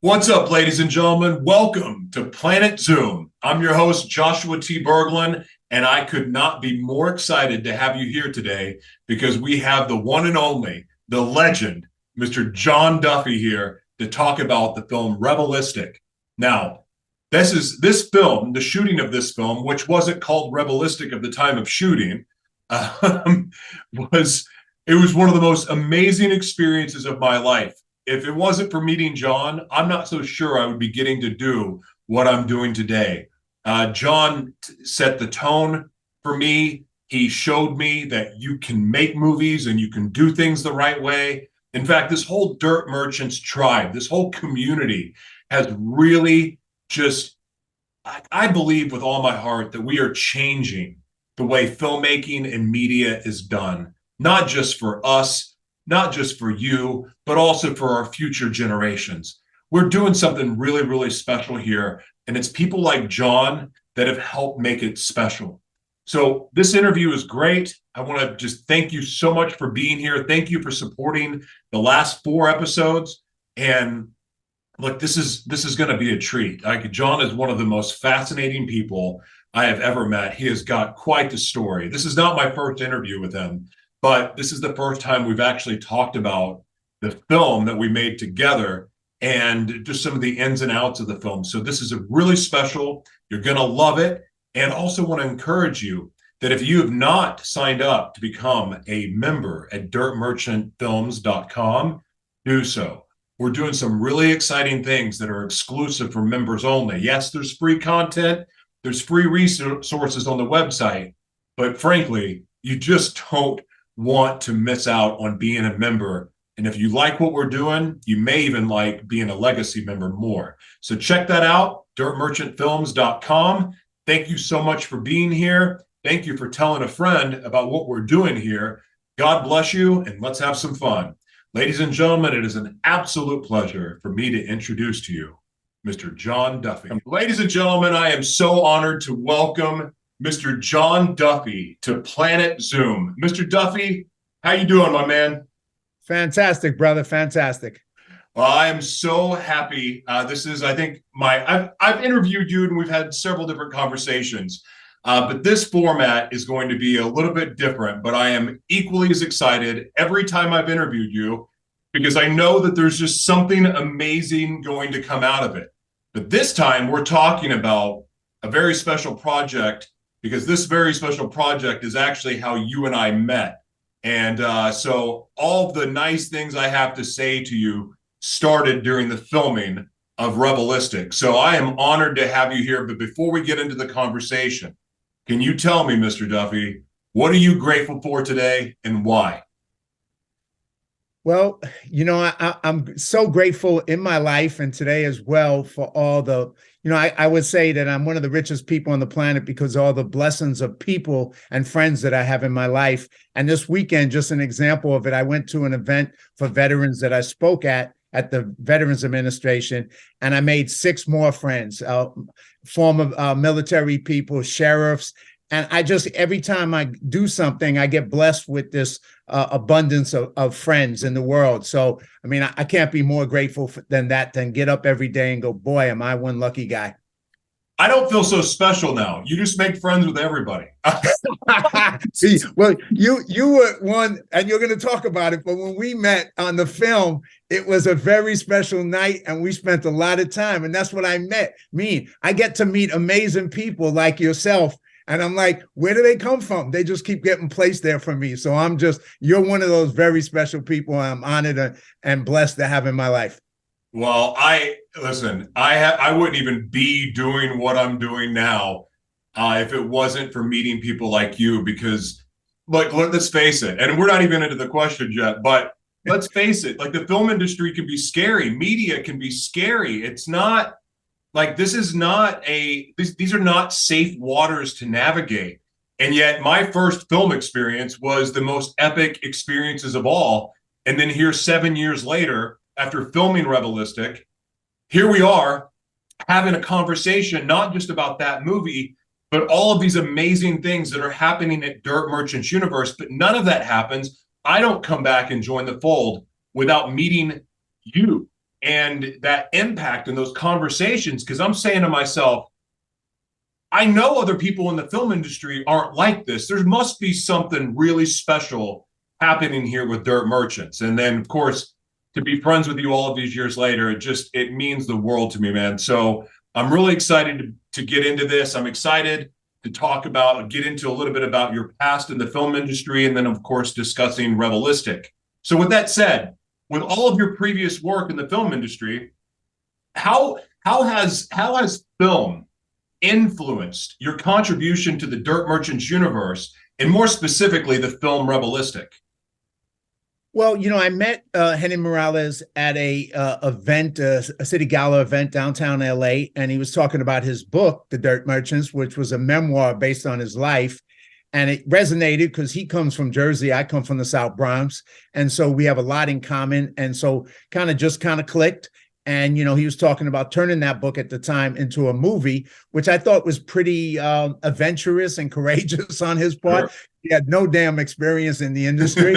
What's up, ladies and gentlemen? Welcome to Planet Zoom. I'm your host, Joshua T. Berglan, and I could not be more excited to have you here today because we have the one and only, the legend, Mr. John Duffy here to talk about the film Rebelistic. Now, this film, the shooting of this film, which wasn't called Rebelistic at the time of shooting, was it was one of the most amazing experiences of my life. If it wasn't for meeting John, I'm not so sure I would be getting to do what I'm doing today. John set the tone for me. He showed me that you can make movies and you can do things the right way. In fact, this whole Dirt Merchants tribe, this whole community has really just, I believe with all my heart that we are changing the way filmmaking and media is done, not just for us, not just for you, but also for our future generations. We're doing something really, really special here, and it's people like John that have helped make it special. So this interview is great. I want to just thank you so much for being here. Thank you for supporting the last 4 episodes. And look, this is going to be a treat. John is one of the most fascinating people I have ever met. He has got quite the story. This is not my first interview with him, but this is the first time we've actually talked about the film that we made together and just some of the ins and outs of the film. So this is a really special. You're going to love it. And also want to encourage you that if you have not signed up to become a member at dirtmerchantfilms.com, do so. We're doing some really exciting things that are exclusive for members only. Yes, there's free content. There's free resources on the website. But frankly, you just don't want to miss out on being a member. And if you like what we're doing, you may even like being a legacy member more. So check that out, dirtmerchantfilms.com. Thank you so much for being here. Thank you for telling a friend about what we're doing here. God bless you, and let's have some fun. Ladies and gentlemen, it is an absolute pleasure for me to introduce to you Mr. John Duffy. Ladies and gentlemen, I am so honored to welcome Mr. John Duffy to Planet Zoom. Mr. Duffy, how you doing, my man? Fantastic, brother. Fantastic. Well, I am so happy. This is, I think, I've interviewed you and we've had several different conversations, but this format is going to be a little bit different, but I am equally as excited every time I've interviewed you because I know that there's just something amazing going to come out of it. But this time we're talking about a very special project because this very special project is actually how you and I met. And so all of the nice things I have to say to you started during the filming of Rebelistic. So I am honored to have you here. But before we get into the conversation, can you tell me, Mr. Duffy, what are you grateful for today and why? Well, I'm so grateful in my life and today as well for all the, I would say that I'm one of the richest people on the planet because of all the blessings of people and friends that I have in my life. And this weekend, just an example of it, I went to an event for veterans that I spoke at the Veterans Administration, and I made 6 more friends, former military people, sheriffs. And every time I do something, I get blessed with this abundance of friends in the world. So, I mean, I can't be more grateful than get up every day and go, boy, am I one lucky guy. I don't feel so special now. You just make friends with everybody. See, well, you were one, and you're going to talk about it, but when we met on the film, it was a very special night, and we spent a lot of time, and that's what I get to meet amazing people like yourself. And I'm like, where do they come from? They just keep getting placed there for me. So you're one of those very special people I'm honored and blessed to have in my life. Well, I wouldn't even be doing what I'm doing now if it wasn't for meeting people like you, because look, let's face it, and we're not even into the questions yet, but let's face it, like the film industry can be scary. Media can be scary. It's not like these are not safe waters to navigate. And yet my first film experience was the most epic experiences of all. And then here 7 years later, after filming Rebelistic, here we are having a conversation, not just about that movie, but all of these amazing things that are happening at Dirt Merchants universe. But none of that happens. I don't come back and join the fold without meeting you. and that impact and those conversations, because I'm saying to myself, I know other people in the film industry aren't like this. There must be something really special happening here with Dirt Merchants. And then, of course, to be friends with you all of these years later, it means the world to me, man. So I'm really excited to get into this. I'm excited to get into a little bit about your past in the film industry, and then, of course, discussing Revelistic. So with that said, with all of your previous work in the film industry, how has film influenced your contribution to the Dirt Merchants universe, and more specifically, the film Revelistic? Well, I met Henry Morales at a event, a city gala event downtown LA, and he was talking about his book, The Dirt Merchants, which was a memoir based on his life. And it resonated because he comes from Jersey. I come from the South Bronx. And so we have a lot in common. And so kind of clicked. And, he was talking about turning that book at the time into a movie, which I thought was pretty adventurous and courageous on his part. Sure. He had no damn experience in the industry.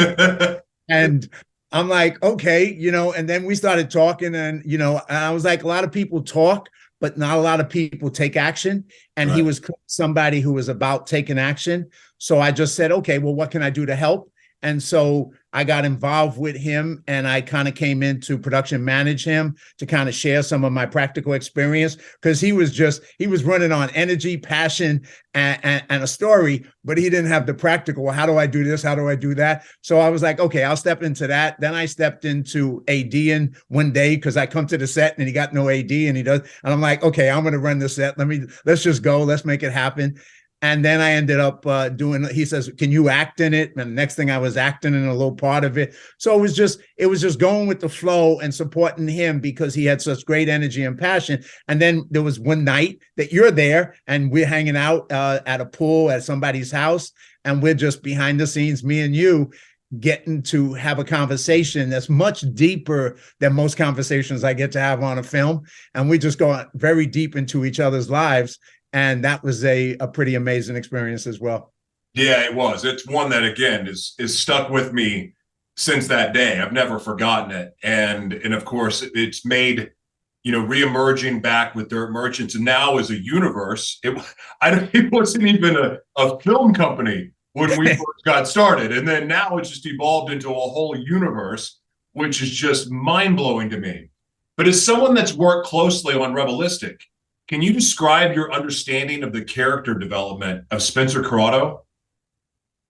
And I'm like, okay, and then we started talking, and, I was like, a lot of people talk, but not a lot of people take action. And right. He was somebody who was about taking action. So I just said, okay, well, what can I do to help? And so I got involved with him, and I kind of came into production, manage him to kind of share some of my practical experience, because he was running on energy, passion, and a story, but he didn't have the practical. How do I do this? How do I do that? So I was like, okay, I'll step into that. Then I stepped into ADing one day, because I come to the set and he got no AD, and he does. And I'm like, okay, I'm going to run the set. Let's just go. Let's make it happen. And then I ended up he says, can you act in it? And the next thing, I was acting in a little part of it. So it was just going with the flow and supporting him, because he had such great energy and passion. And then there was one night that you're there, and we're hanging out at a pool at somebody's house. And we're just behind the scenes, me and you, getting to have a conversation that's much deeper than most conversations I get to have on a film. And we just go very deep into each other's lives. And that was a pretty amazing experience as well. Yeah, it was. It's one that, again, is stuck with me since that day. I've never forgotten it. And of course, it's made, reemerging back with Dirt Merchants. And now as a universe, it wasn't even a film company when we first got started. And then now it's just evolved into a whole universe, which is just mind-blowing to me. But as someone that's worked closely on Revelistic, can you describe your understanding of the character development of Spencer Corrado?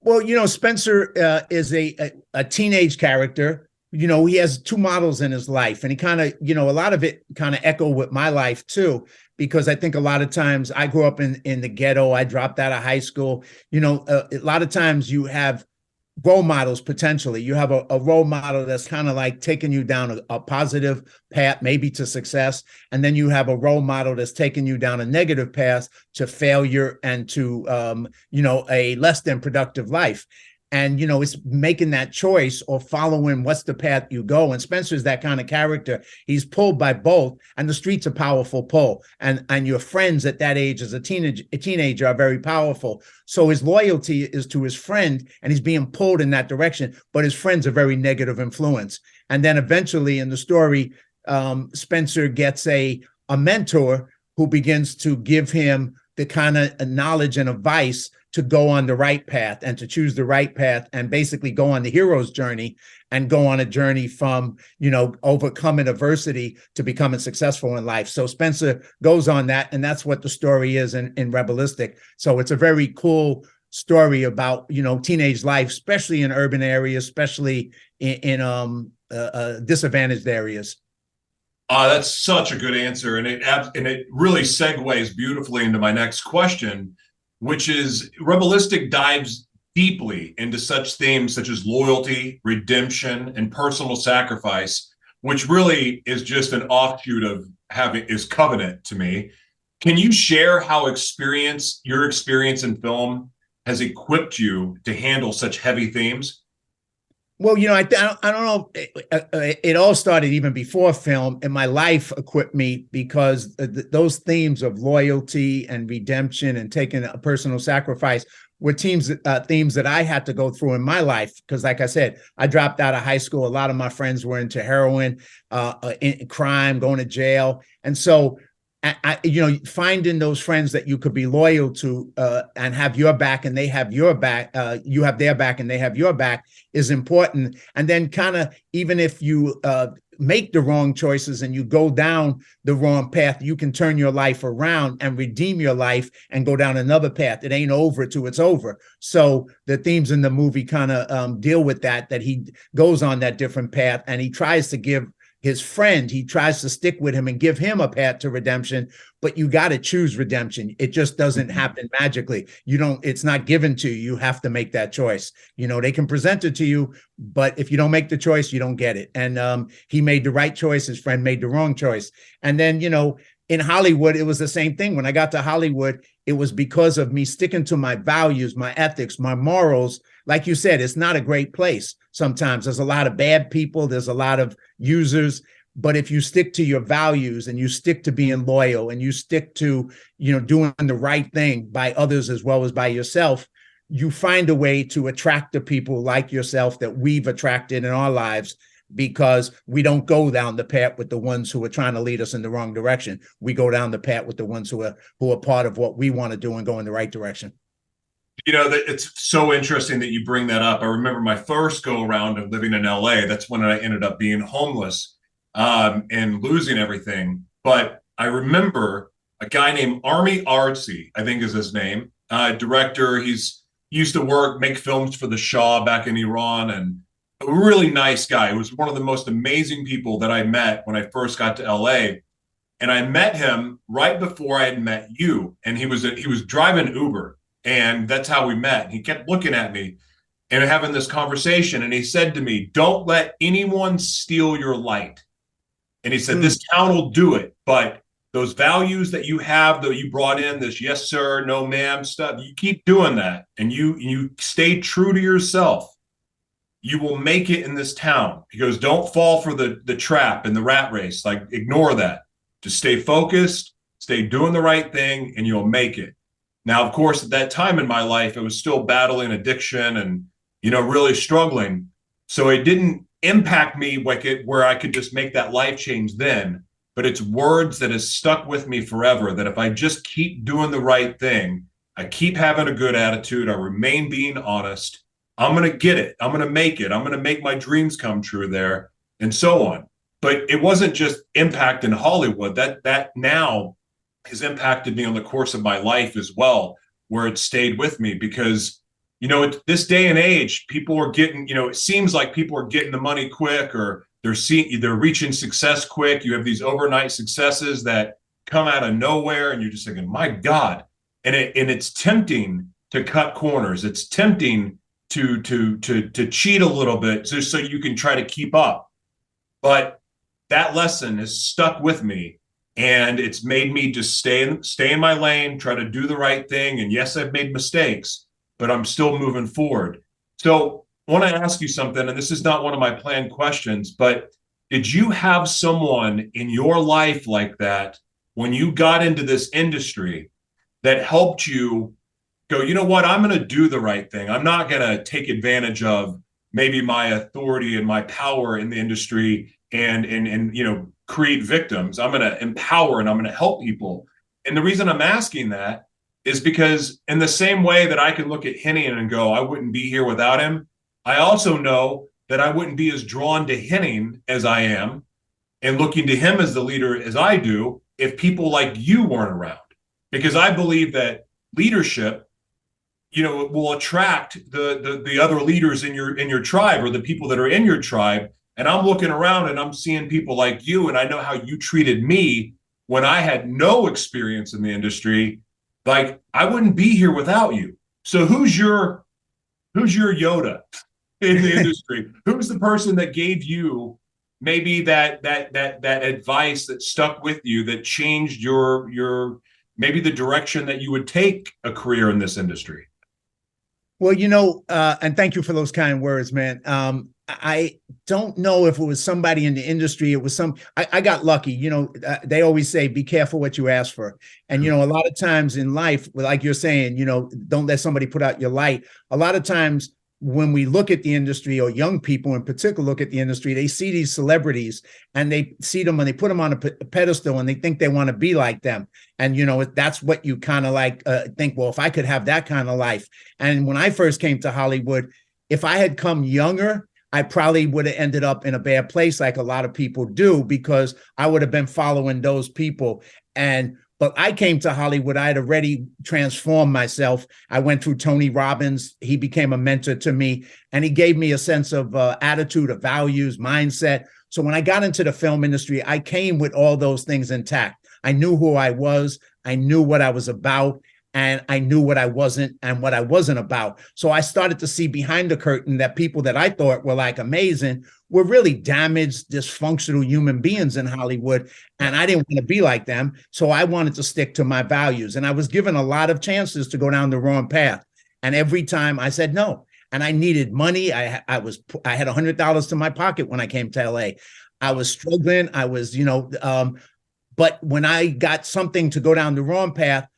Well, Spencer is a teenage character. He has two models in his life, and he kind of, a lot of it kind of echo with my life too, because I think a lot of times I grew up in the ghetto. I dropped out of high school. A lot of times you have role models. Potentially you have a role model that's kind of like taking you down a positive path, maybe to success, and then you have a role model that's taking you down a negative path to failure and to a less than productive life. And it's making that choice or following what's the path you go. And Spencer's that kind of character. He's pulled by both, and the street's a powerful pull. And your friends at that age as a teenager are very powerful. So his loyalty is to his friend, and he's being pulled in that direction. But his friend's a very negative influence. And then eventually in the story, Spencer gets a mentor who begins to give him the kind of knowledge and advice to go on the right path and to choose the right path, and basically go on the hero's journey and go on a journey from, overcoming adversity to becoming successful in life. So Spencer goes on that, and that's what the story is in Revelistic. So it's a very cool story about, teenage life, especially in urban areas, especially in disadvantaged areas. That's such a good answer. And it really segues beautifully into my next question, which is Revelistic dives deeply into such themes such as loyalty, redemption, and personal sacrifice, which really is just an offshoot of is Covenant to me. Can you share how your experience in film has equipped you to handle such heavy themes? Well, I don't know. It all started even before film, and my life equipped me, because those themes of loyalty and redemption and taking a personal sacrifice were themes that I had to go through in my life. Because, like I said, I dropped out of high school. A lot of my friends were into heroin, in crime, going to jail, and so finding those friends that you could be loyal to and have your back, and they have your back, you have their back, and they have your back, is important. And then, kind of, even if you make the wrong choices and you go down the wrong path, you can turn your life around and redeem your life and go down another path. It ain't over till it's over. So the themes in the movie kind of deal with that he goes on that different path, and he tries to give his friend, he tries to stick with him and give him a path to redemption, but you got to choose redemption. It just doesn't happen magically. It's not given to you. You have to make that choice. They can present it to you, but if you don't make the choice, you don't get it. And he made the right choice. His friend made the wrong choice. And then, in Hollywood, it was the same thing. When I got to Hollywood, it was because of me sticking to my values, my ethics, my morals. Like you said, it's not a great place. Sometimes there's a lot of bad people. There's a lot of users. But if you stick to your values and you stick to being loyal and you stick to, doing the right thing by others as well as by yourself, you find a way to attract the people like yourself that we've attracted in our lives, because we don't go down the path with the ones who are trying to lead us in the wrong direction. We go down the path with the ones who are part of what we want to do and go in the right direction. It's so interesting that you bring that up. I remember my first go around of living in LA. That's when I ended up being homeless and losing everything. But I remember a guy named Army Artsy, I think is his name, director. He's used to make films for the Shah back in Iran, and a really nice guy. He was one of the most amazing people that I met when I first got to LA. And I met him right before I had met you. And he was driving Uber, and that's how we met. He kept looking at me and having this conversation. And he said to me, "Don't let anyone steal your light." And he said, "This town will do it, but those values that you have, that you brought in, this yes sir, no ma'am stuff, you keep doing that, and you stay true to yourself, you will make it in this town." He goes, "Don't fall for the trap and the rat race. Like, ignore that. Just stay focused, stay doing the right thing, and you'll make it." Now, of course, at that time in my life, I was still battling addiction and, really struggling. So it didn't impact me where I could just make that life change then. But it's words that has stuck with me forever, that if I just keep doing the right thing, I keep having a good attitude, I remain being honest, I'm going to get it. I'm going to make it. I'm going to make my dreams come true there, and so on. But it wasn't just impact in Hollywood. That now has impacted me on the course of my life as well, where it stayed with me because, this day and age, people are getting, it seems like people are getting the money quick, or they're reaching success quick. You have these overnight successes that come out of nowhere, and you're just thinking, my God. And it's tempting to cut corners. It's tempting to cheat a little bit just so you can try to keep up. But that lesson has stuck with me, and it's made me just stay in my lane, try to do the right thing. And yes, I've made mistakes, but I'm still moving forward. So I want to ask you something, and this is not one of my planned questions, but did you have someone in your life like that when you got into this industry that helped you go, you know what, I'm going to do the right thing. I'm not going to take advantage of maybe my authority and my power in the industry and create victims. I'm going to empower and I'm going to help people. And the reason I'm asking that is because in the same way that I can look at Henning and go, I wouldn't be here without him, I also know that I wouldn't be as drawn to Henning as I am and looking to him as the leader as I do if people like you weren't around. Because I believe that leadership, will attract the other leaders in your tribe, or the people that are in your tribe. And I'm looking around and I'm seeing people like you, and I know how you treated me when I had no experience in the industry. Like, I wouldn't be here without you. So who's your Yoda in the industry? Who's the person that gave you maybe that advice that stuck with you, that changed your maybe the direction that you would take a career in this industry? Well, and thank you for those kind words, man. I don't know if it was somebody in the industry. It was I got lucky. They always say, be careful what you ask for. And, a lot of times in life, like you're saying, don't let somebody put out your light. A lot of times when we look at the industry, or young people in particular look at the industry, they see these celebrities and they see them and they put them on a pedestal and they think they want to be like them. And, that's what you kind of like think, well, if I could have that kind of life. And when I first came to Hollywood, if I had come younger, I probably would have ended up in a bad place like a lot of people do, because I would have been following those people. But I came to Hollywood, I had already transformed myself. I went through Tony Robbins. He became a mentor to me, and he gave me a sense of attitude, of values, mindset. So when I got into the film industry, I came with all those things intact. I knew who I was. I knew what I was about. And I knew what I wasn't and what I wasn't about. So I started to see behind the curtain that people that I thought were like amazing were really damaged, dysfunctional human beings in Hollywood. And I didn't want to be like them. So I wanted to stick to my values. And I was given a lot of chances to go down the wrong path. And every time I said no. And I needed money. I had $100 to my pocket when I came to LA. I was struggling. I was, but when I got something to go down the wrong path,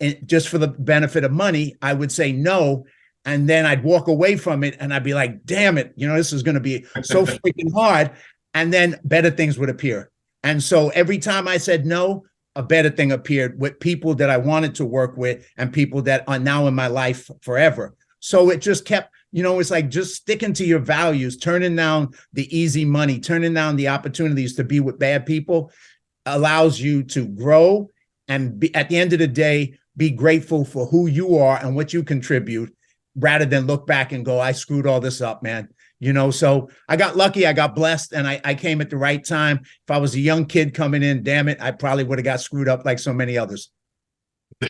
and just for the benefit of money, I would say no. And then I'd walk away from it and I'd be like, damn it, this is going to be so freaking hard. And then better things would appear. And so every time I said no, a better thing appeared with people that I wanted to work with and people that are now in my life forever. So it just kept, it's like just sticking to your values, turning down the easy money, turning down the opportunities to be with bad people allows you to grow and at the end of the day, be grateful for who you are and what you contribute, rather than look back and go, I screwed all this up, man. So I got lucky, I got blessed, and I came at the right time. If I was a young kid coming in, damn it, I probably would have got screwed up like so many others.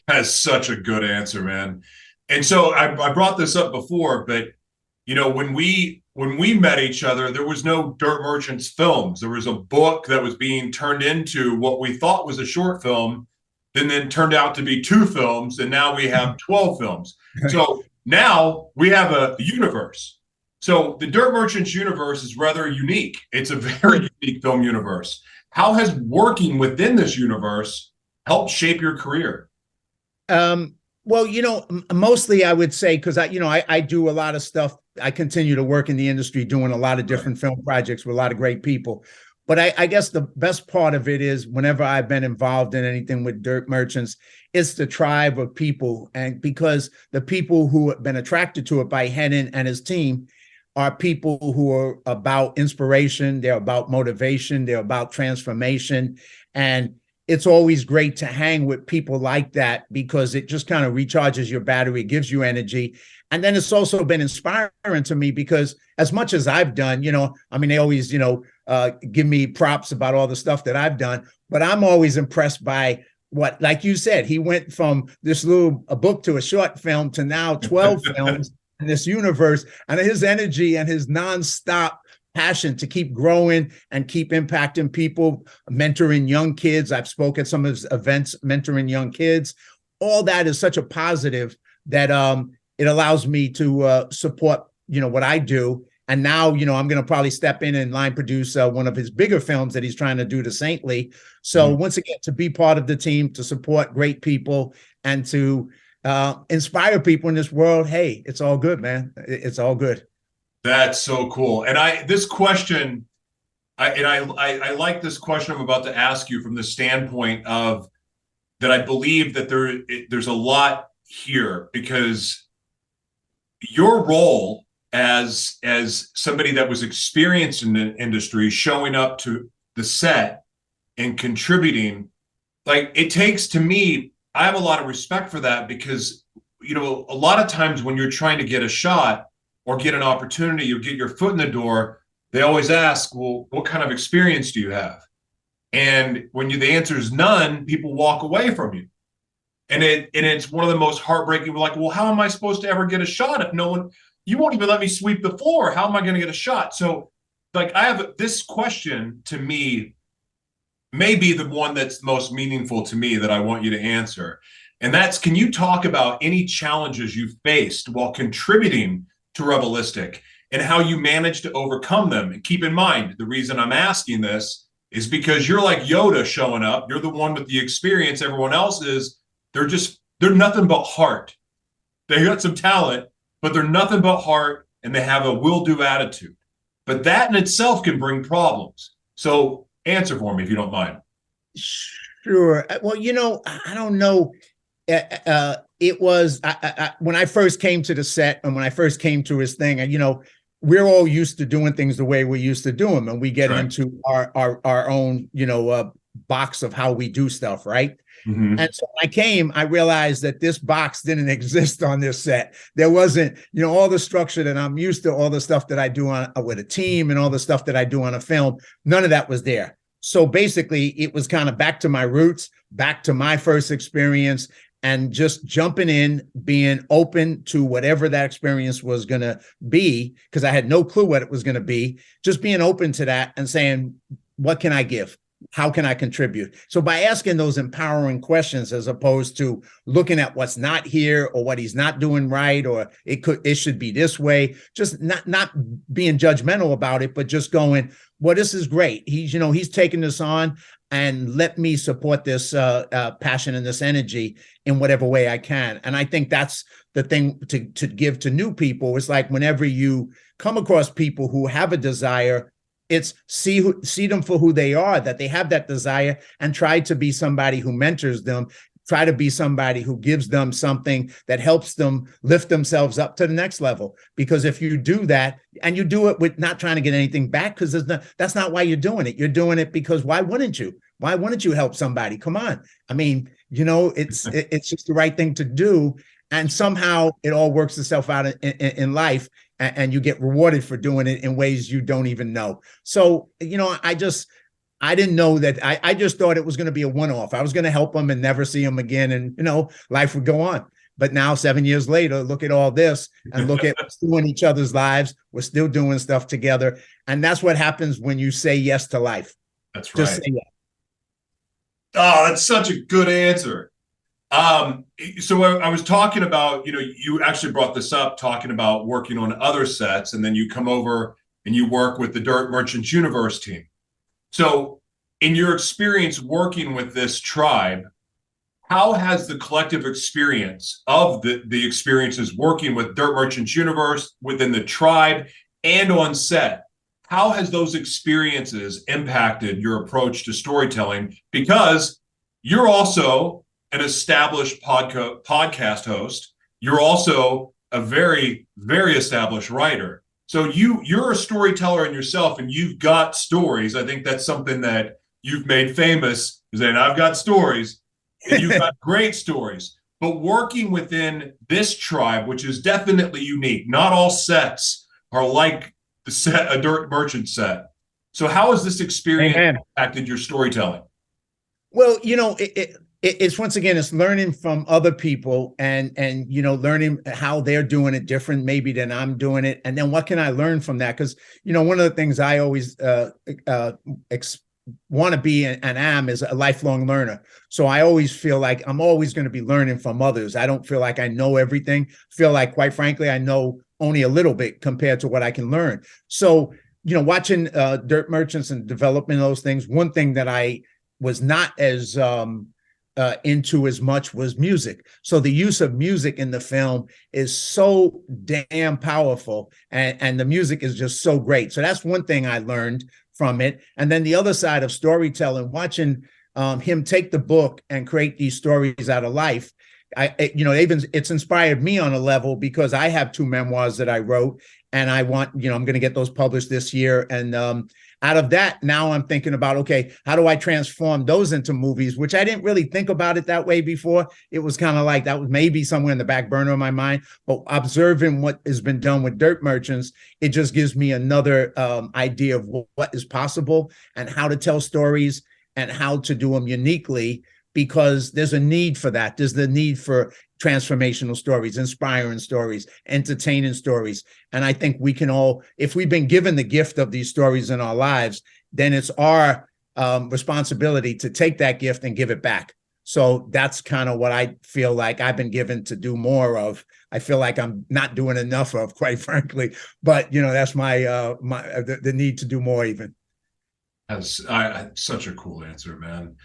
That's such a good answer, man. And so I brought this up before, but when we met each other, there was no Dirt Merchants films. There was a book that was being turned into what we thought was a short film, then turned out to be 2 films, and now we have 12 films. So now we have a universe. So the Dirt Merchants universe is rather unique. It's a very unique film universe. How has working within this universe helped shape your career? Well, mostly I would say, because I do a lot of stuff. I continue to work in the industry doing a lot of different film projects with a lot of great people. But I guess the best part of it is whenever I've been involved in anything with Dirt Merchants, it's the tribe of people. And because the people who have been attracted to it by Hennon and his team are people who are about inspiration, they're about motivation, they're about transformation. And it's always great to hang with people like that because it just kind of recharges your battery, gives you energy. And then it's also been inspiring to me because as much as I've done, they always, give me props about all the stuff that I've done, but I'm always impressed by what, like you said, he went from this a book to a short film to now 12 films in this universe, and his energy and his nonstop passion to keep growing and keep impacting people, mentoring young kids. I've spoken at some of his events, mentoring young kids. All that is such a positive that it allows me to support, what I do. And now, I'm going to probably step in and line produce one of his bigger films that he's trying to do, The Saintly. So once again, to be part of the team, to support great people and to inspire people in this world. Hey, it's all good, man. It's all good. That's so cool. And I like this question I'm about to ask you from the standpoint of that I believe that there's a lot here because your role as somebody that was experienced in the industry, showing up to the set and contributing, like it takes, to me, I have a lot of respect for that because, a lot of times when you're trying to get a shot or get an opportunity or get your foot in the door, they always ask, well, what kind of experience do you have? And when the answer is none, people walk away from you. And it's one of the most heartbreaking. We're like, well, how am I supposed to ever get a shot if you won't even let me sweep the floor? How am I going to get a shot? So like this question to me may be the one that's most meaningful to me that I want you to answer. And that's, can you talk about any challenges you faced while contributing to Revelistic and how you manage to overcome them. And keep in mind, the reason I'm asking this is because you're like Yoda showing up. You're the one with the experience. Everyone else they're nothing but heart. They got some talent, but they're nothing but heart, and they have a will-do attitude. But that in itself can bring problems. So answer for me if you don't mind. Sure. Well, I don't know. It was when I first came to the set and when I first came to his thing, and we're all used to doing things the way we used to do them, and we get into our own box of how we do stuff, right? Mm-hmm. And so when I came, I realized that this box didn't exist on this set. There wasn't, all the structure that I'm used to, all the stuff that I do with a team and all the stuff that I do on a film. None of that was there. So basically, it was kind of back to my roots, back to my first experience, and just jumping in, being open to whatever that experience was going to be, because I had no clue what it was going to be, just being open to that and saying, what can I give? How can I contribute? So by asking those empowering questions, as opposed to looking at what's not here or what he's not doing right, or it should be this way, just not being judgmental about it, but just going, well, this is great. He's taking this on, and let me support this passion and this energy in whatever way I can. And I think that's the thing to give to new people. It's like whenever you come across people who have a desire, it's see them for who they are, that they have that desire, and try to be somebody who mentors them, try to be somebody who gives them something that helps them lift themselves up to the next level. Because if you do that, and you do it with not trying to get anything back, because that's not why you're doing it. You're doing it because why wouldn't you? Why wouldn't you help somebody? Come on. I mean, it's just the right thing to do. And somehow it all works itself out in life, and you get rewarded for doing it in ways you don't even know. So, I didn't know that. I just thought it was going to be a one-off. I was going to help them and never see them again, and life would go on. But now, 7 years later, look at all this, and look at us doing each other's lives. We're still doing stuff together, and that's what happens when you say yes to life. That's right. Just say yes. Oh, that's such a good answer. So I was talking about, you actually brought this up, talking about working on other sets, and then you come over and you work with the Dirt Merchants Universe team. So in your experience working with this tribe, how has the collective experience of the experiences working with Dirt Merchants Universe, within the tribe, and on set, how has those experiences impacted your approach to storytelling? Because you're also an established podcast host. You're also a very, very established writer. So you're a storyteller in yourself, and you've got stories. I think that's something that you've made famous, is that I've got stories, and you've got great stories. But working within this tribe, which is definitely unique, not all sets are like a Dirt Merchant set. So how has this experience impacted your storytelling? Well, it's once again, it's learning from other people, and learning how they're doing it different maybe than I'm doing it, and then what can I learn from that? Because one of the things I always want to be and am is a lifelong learner. So I always feel like I'm always going to be learning from others. I don't feel like I know everything. Feel like, quite frankly, I know only a little bit compared to what I can learn. So watching Dirt Merchants and developing those things, one thing that I was not as into as much was music. So the use of music in the film is so damn powerful, and the music is just so great. So that's one thing I learned from it. And then the other side of storytelling, watching him take the book and create these stories out of life. It's inspired me on a level, because I have 2 memoirs that I wrote, and I want, I'm going to get those published this year. And out of that, now I'm thinking about, okay, how do I transform those into movies, which I didn't really think about it that way before. It was kind of like that was maybe somewhere in the back burner of my mind, but observing what has been done with Dirt Merchants, it just gives me another idea of what is possible and how to tell stories and how to do them uniquely, because there's a need for that. There's the need for transformational stories, inspiring stories, entertaining stories. And I think we can all, if we've been given the gift of these stories in our lives, then it's our responsibility to take that gift and give it back. So that's kind of what I feel like I've been given to do more of. I feel like I'm not doing enough of, quite frankly. But that's the need to do more even. That's such a cool answer, man.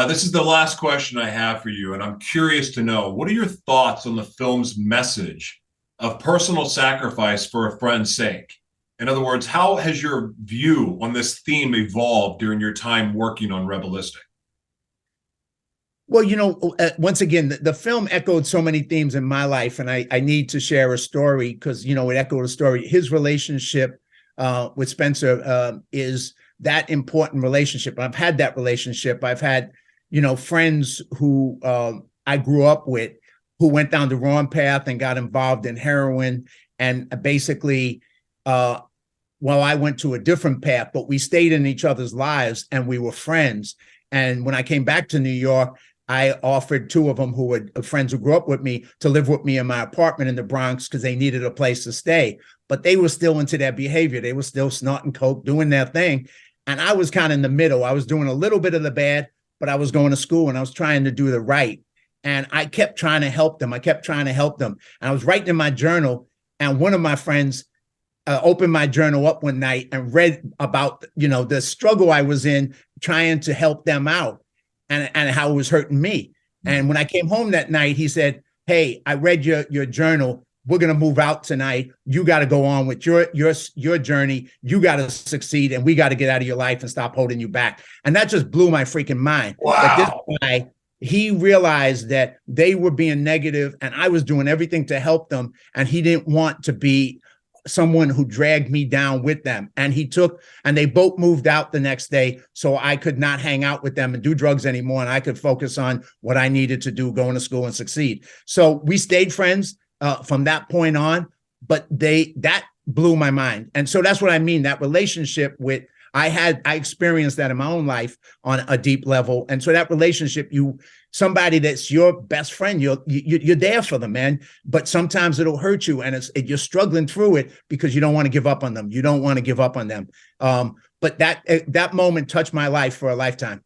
This is the last question I have for you, and I'm curious to know, what are your thoughts on the film's message of personal sacrifice for a friend's sake? In other words, how has your view on this theme evolved during your time working on Rebelistic? Well, once again, the film echoed so many themes in my life, and I need to share a story because, it echoed a story. His relationship with Spencer is that important relationship. I've had that relationship. I've had, friends who I grew up with who went down the wrong path and got involved in heroin. And basically, I went to a different path, but we stayed in each other's lives and we were friends. And when I came back to New York, I offered two of them who were friends who grew up with me to live with me in my apartment in the Bronx because they needed a place to stay. But they were still into their behavior. They were still snorting coke, doing their thing. And I was kind of in the middle. I was doing a little bit of the bad, but I was going to school and I was trying to do the right. And I kept trying to help them. And I was writing in my journal. And one of my friends opened my journal up one night and read about, the struggle I was in trying to help them out and how it was hurting me. And when I came home that night, he said, "Hey, I read your journal. We're going to move out tonight. You got to go on with your journey. You got to succeed and we got to get out of your life and stop holding you back." And that just blew my freaking mind. Wow. That this guy, he realized that they were being negative and I was doing everything to help them. And he didn't want to be someone who dragged me down with them. And they both moved out the next day. So I could not hang out with them and do drugs anymore. And I could focus on what I needed to do, going to school and succeed. So we stayed friends from that point on, but that blew my mind. And so that's what I mean, that relationship with, I experienced that in my own life on a deep level. And so that relationship, somebody that's your best friend, you're there for them, man. But sometimes it'll hurt you, and you're struggling through it because you don't want to give up on them. You don't want to give up on them. But that moment touched my life for a lifetime.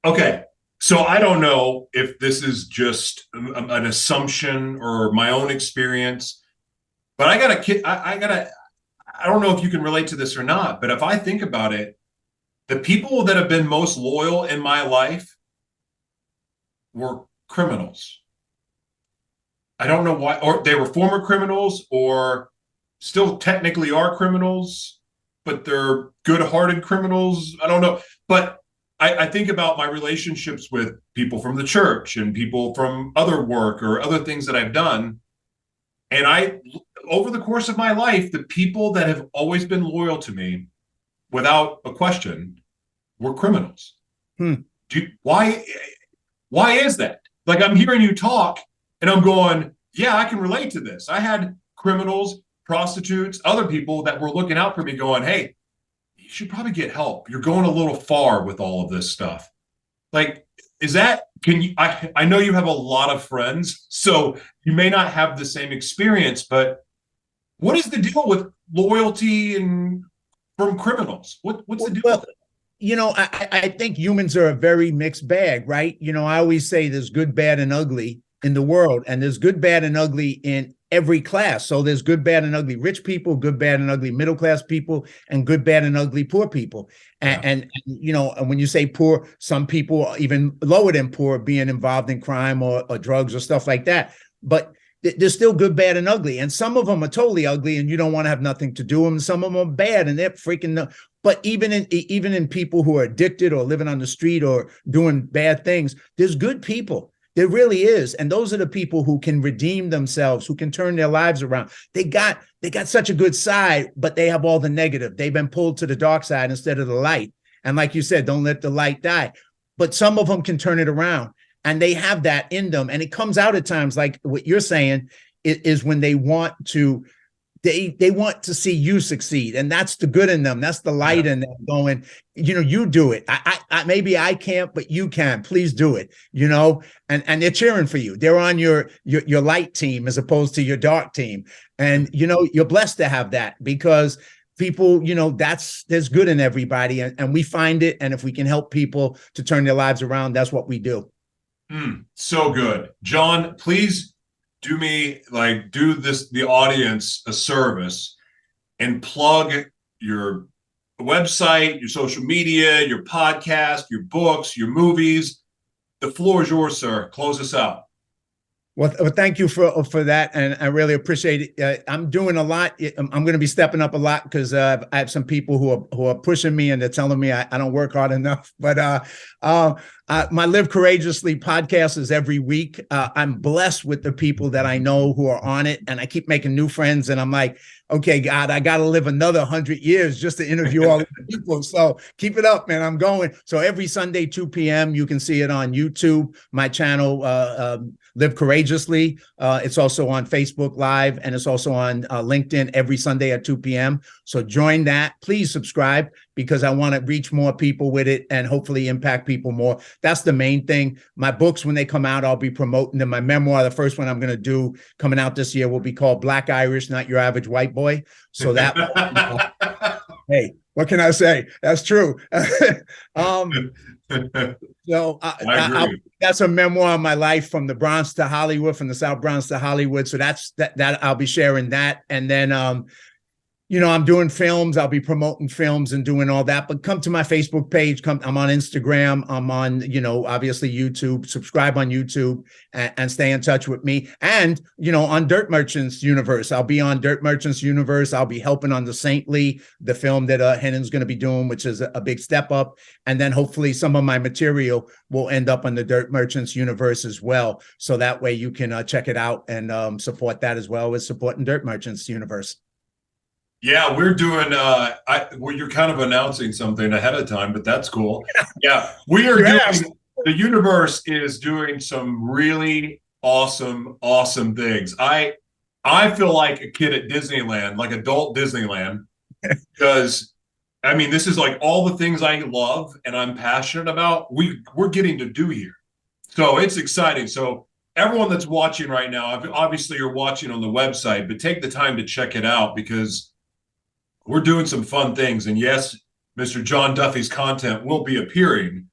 Okay, so I don't know if this is just an assumption or my own experience, but I don't know if you can relate to this or not, but if I think about it, the people that have been most loyal in my life were criminals. I don't know why, or they were former criminals or still technically are criminals, but they're good-hearted criminals. I don't know. But I think about my relationships with people from the church and people from other work or other things that I've done. And over the course of my life, the people that have always been loyal to me, without a question, were criminals. Why is that? Like, I'm hearing you talk and I'm going, yeah, I can relate to this. I had criminals, prostitutes, other people that were looking out for me going, "Hey, you should probably get help. You're going a little far with all of this stuff." Like, I know you have a lot of friends, so you may not have the same experience, but what is the deal with loyalty from criminals? What's the deal with it? I think humans are a very mixed bag, right? I always say there's good, bad, and ugly in the world, and there's good, bad, and ugly in every class. So there's good, bad, and ugly rich people, good, bad, and ugly middle class people, and good, bad, and ugly poor people. And when you say poor, some people are even lower than poor, being involved in crime or drugs or stuff like that. But there's still good, bad, and ugly. And some of them are totally ugly and you don't want to have nothing to do with them. Some of them are bad and they're freaking. But even in people who are addicted or living on the street or doing bad things, there's good people. There really is. And those are the people who can redeem themselves, who can turn their lives around. They got such a good side, but they have all the negative. They've been pulled to the dark side instead of the light. And like you said, don't let the light die. But some of them can turn it around. And they have that in them. And it comes out at times, like what you're saying, is when they want to see you succeed. And that's the good in them. That's the light in them going, you do it. I maybe I can't, but you can. Please do it, and they're cheering for you. They're on your light team as opposed to your dark team. And, you're blessed to have that because people, there's good in everybody and we find it. And if we can help people to turn their lives around, that's what we do. So good. John, please do the audience a service and plug your website, your social media, your podcast, your books, your movies. The floor is yours, sir. Close us out. Well, thank you for that, and I really appreciate it. I'm doing a lot. I'm going to be stepping up a lot because I have some people who are pushing me and they're telling me I don't work hard enough. But my Live Courageously podcast is every week. I'm blessed with the people that I know who are on it, and I keep making new friends. And I'm like, okay, God, I got to live another 100 years just to interview all the people. So keep it up, man. I'm going. So every Sunday, 2 p.m., you can see it on YouTube, my channel, Live Courageously. It's also on Facebook Live, and it's also on LinkedIn every Sunday at 2 p.m. So join that. Please subscribe because I want to reach more people with it and hopefully impact people more. That's the main thing. My books, when they come out, I'll be promoting them. My memoir, the first one I'm going to do coming out this year, will be called Black Irish, Not Your Average White Boy. So that, hey, what can I say? That's true. So that's a memoir of my life from the Bronx to Hollywood, from the South Bronx to Hollywood. So that I'll be sharing that. And then, I'm doing films. I'll be promoting films and doing all that. But come to my Facebook page. I'm on Instagram. I'm on, obviously YouTube. Subscribe on YouTube and stay in touch with me. And, on Dirt Merchants Universe. I'll be on Dirt Merchants Universe. I'll be helping on the Saintly, the film that Hennon's going to be doing, which is a big step up. And then hopefully some of my material will end up on the Dirt Merchants Universe as well. So that way you can check it out and support that as well as supporting Dirt Merchants Universe. Yeah, we're doing you're kind of announcing something ahead of time, but that's cool. Yeah, we are doing, the universe is doing some really awesome things. I feel like a kid at Disneyland, like adult Disneyland, because this is like all the things I love and I'm passionate about, we're getting to do here. So it's exciting. So everyone that's watching right now, obviously you're watching on the website, but take the time to check it out because we're doing some fun things. And yes, Mr. John Duffy's content will be appearing,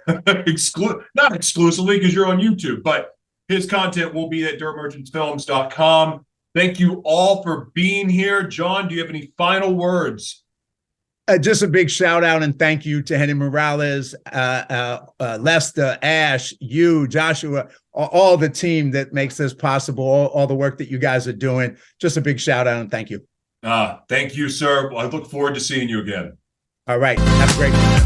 not exclusively because you're on YouTube, but his content will be at dirtmerchantsfilms.com. Thank you all for being here. John, do you have any final words? Just a big shout out and thank you to Henny Morales, Lester, Ash, you, Joshua, all the team that makes this possible, all the work that you guys are doing. Just a big shout out and thank you. Thank you, sir. I look forward to seeing you again. All right. Have a great one.